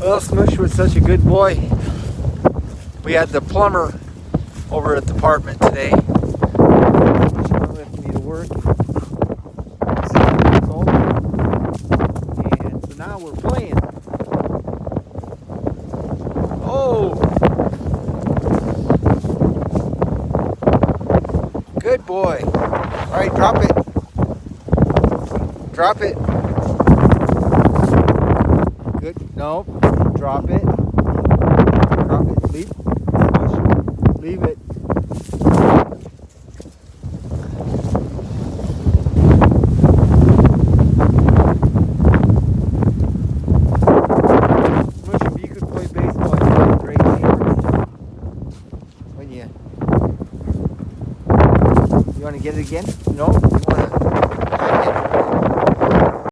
Well, Smoosh was such a good boy. We had the plumber over at the apartment today. Left me to work. 6 years old. And so now we're playing. Oh! Good boy. Alright, drop it. Drop it. Good. No. Drop it. Drop it. Leave. Smush. Leave it. Smush, if you could play baseball, you'd be a great gamer. When you want to get it again?